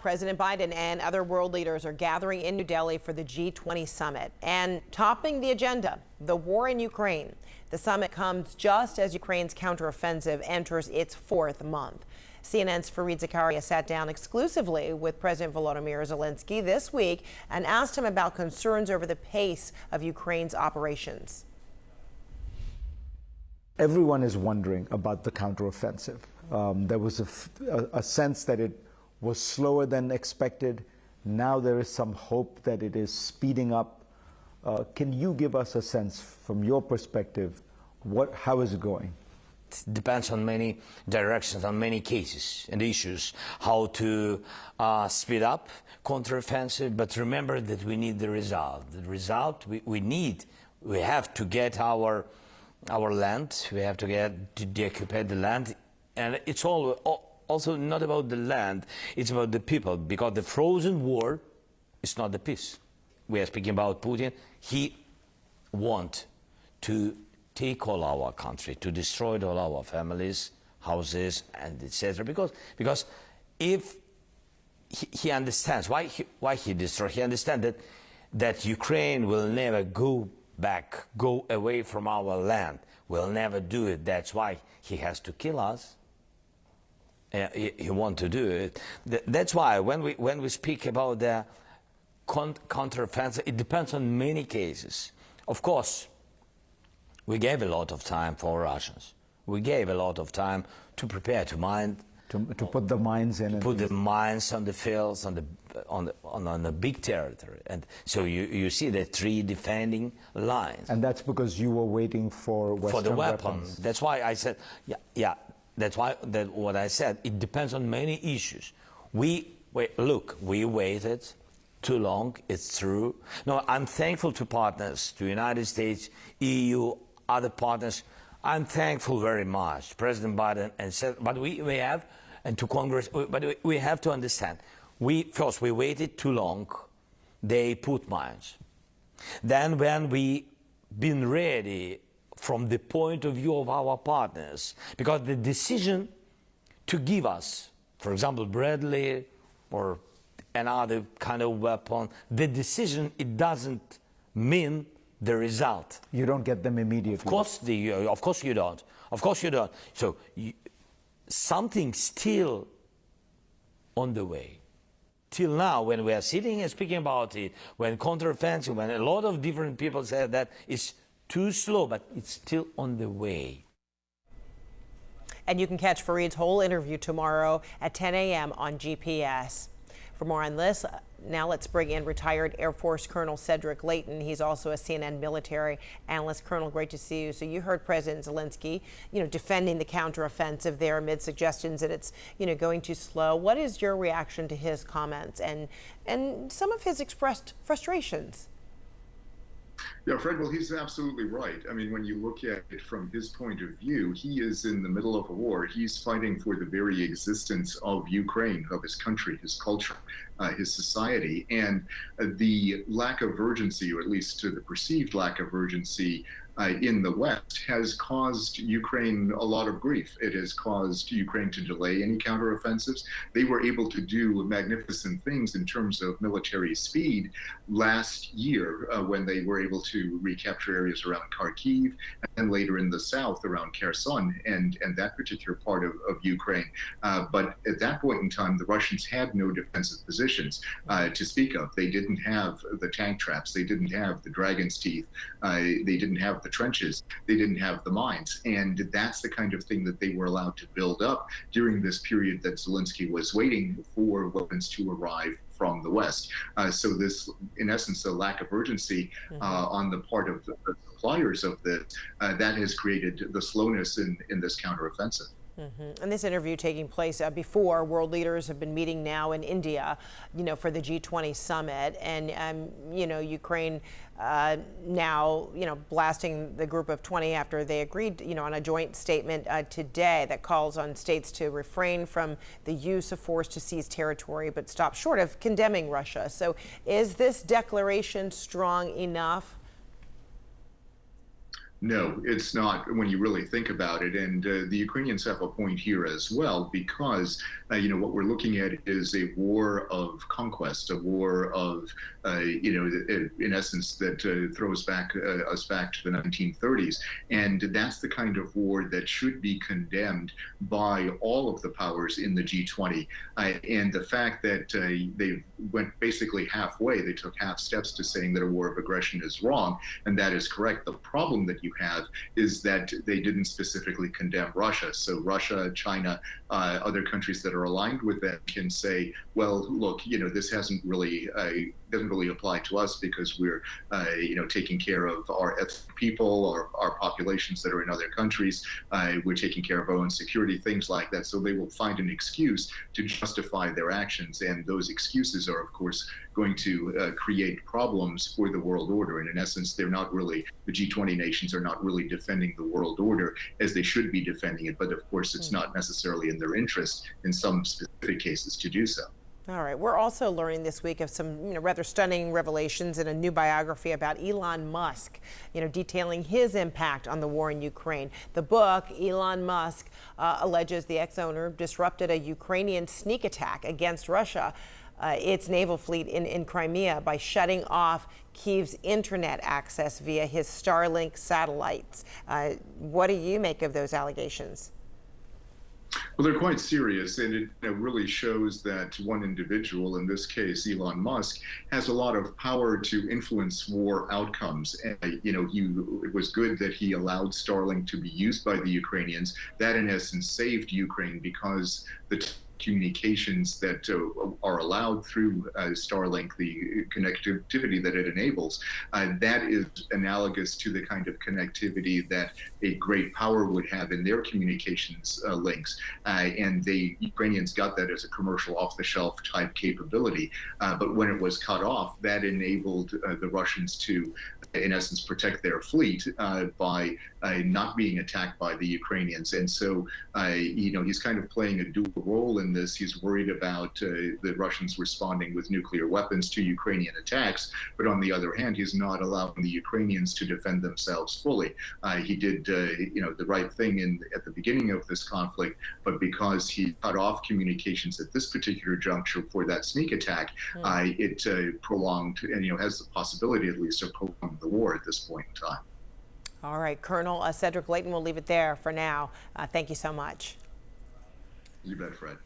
President Biden and other world leaders are gathering in New Delhi for the G20 summit. And topping the agenda, the war in Ukraine. The summit comes just as Ukraine's counteroffensive enters its fourth month. CNN's Fareed Zakaria sat down exclusively with President Volodymyr Zelensky this week and asked him about concerns over the pace of Ukraine's operations. Everyone is wondering about the counteroffensive. There was a sense that it was slower than expected. Now there is some hope that it is speeding up. Can you give us a sense from your perspective, how is it going? It depends on many directions, on many cases and issues, how to speed up counteroffensive, but remember that we need the result. The result we have to get our land, we have to deoccupy the land, and it's also not about the land, it's about the people, because the frozen war is not the peace. We are speaking about Putin. He wants to take all our country, to destroy all our families, houses, and etc. Because if he understands why he destroys, he understands that Ukraine will never go away from our land, will never do it. That's why he has to kill us. He wants to do it. That's why when we speak about the counteroffensive, it depends on many cases. Of course, we gave a lot of time for Russians. We gave a lot of time to prepare, to put the mines in. Put the mines on the fields, on the big territory. And so you see the three defending lines. And that's because you were waiting for Western the weapons. That's why I said, yeah. That's why what I said, it depends on many issues. We waited too long, it's true. No, I'm thankful to partners, to United States, EU, other partners. I'm thankful very much, President Biden, but we have, and to Congress, but we have to understand. First, we waited too long, they put mines. Then when we been ready, from the point of view of our partners, because the decision to give us, for example, Bradley or another kind of weapon, the decision, it doesn't mean the result. You don't get them immediately. Of course you don't. Of course you don't. So something still on the way. Till now, when we are sitting and speaking about it, when counteroffensive, when a lot of different people said that it's too slow, but it's still on the way. And you can catch Fareed's whole interview tomorrow at 10 a.m. on GPS. For more on this, now let's bring in retired Air Force Colonel Cedric Leighton. He's also a CNN military analyst. Colonel, great to see you. So you heard President Zelensky, defending the counteroffensive there amid suggestions that it's, going too slow. What is your reaction to his comments and some of his expressed frustrations? Yeah, Fred, well, he's absolutely right. I mean, when you look at it from his point of view, he is in the middle of a war. He's fighting for the very existence of Ukraine, of his country, his culture, his society. And the lack of urgency, or at least the perceived lack of urgency in the West, has caused Ukraine a lot of grief. It has caused Ukraine to delay any counteroffensives. They were able to do magnificent things in terms of military speed last year when they were able to recapture areas around Kharkiv and later in the south around Kherson and that particular part of Ukraine. But at that point in time, the Russians had no defensive positions to speak of. They didn't have the tank traps. They didn't have the dragon's teeth. They didn't have the trenches. They didn't have the mines. And that's the kind of thing that they were allowed to build up during this period that Zelensky was waiting for weapons to arrive from the West. So this, in essence, a lack of urgency on the part of the suppliers of this, that has created the slowness in this counteroffensive. And this interview taking place before world leaders have been meeting now in India, for the G20 summit, and Ukraine now, blasting the group of 20 after they agreed, on a joint statement today that calls on states to refrain from the use of force to seize territory, but stop short of condemning Russia. So, is this declaration strong enough? No, it's not when you really think about it. And the Ukrainians have a point here as well, because, what we're looking at is a war of conquest, a war of, in essence, that throws us back to the 1930s. And that's the kind of war that should be condemned by all of the powers in the G20. And the fact that they went basically halfway, they took half steps to saying that a war of aggression is wrong, and that is correct. The problem that you have is that they didn't specifically condemn Russia. So Russia, China, other countries that are aligned with them can say, well, look, this hasn't really doesn't really apply to us because we're, taking care of our ethnic people or our populations that are in other countries. We're taking care of our own security, things like that. So they will find an excuse to justify their actions. And those excuses are, of course, going to create problems for the world order. And in essence, the G20 nations are not really defending the world order as they should be defending it. But of course, it's not necessarily in their interest in some specific cases to do so. All right. We're also learning this week of some rather stunning revelations in a new biography about Elon Musk, detailing his impact on the war in Ukraine. The book, Elon Musk, alleges the ex-owner disrupted a Ukrainian sneak attack against Russia, its naval fleet in Crimea, by shutting off Kyiv's internet access via his Starlink satellites. What do you make of those allegations? Well, they're quite serious, and it really shows that one individual, in this case Elon Musk, has a lot of power to influence war outcomes. And, it was good that he allowed Starlink to be used by the Ukrainians. That, in essence, saved Ukraine, because the communications that are allowed through Starlink, the connectivity that it enables, that is analogous to the kind of connectivity that a great power would have in their communications links. And the Ukrainians got that as a commercial off-the-shelf type capability. But when it was cut off, that enabled the Russians to, in essence, protect their fleet by not being attacked by the Ukrainians. And so, he's kind of playing a dual role in this. He's worried about the Russians responding with nuclear weapons to Ukrainian attacks, but on the other hand, he's not allowing the Ukrainians to defend themselves fully. He did, the right thing at the beginning of this conflict, but because he cut off communications at this particular juncture for that sneak attack, it prolonged, and has the possibility at least of prolonging the war at this point in time. All right, Colonel Cedric Leighton, we'll leave it there for now. Thank you so much. You bet, Fred.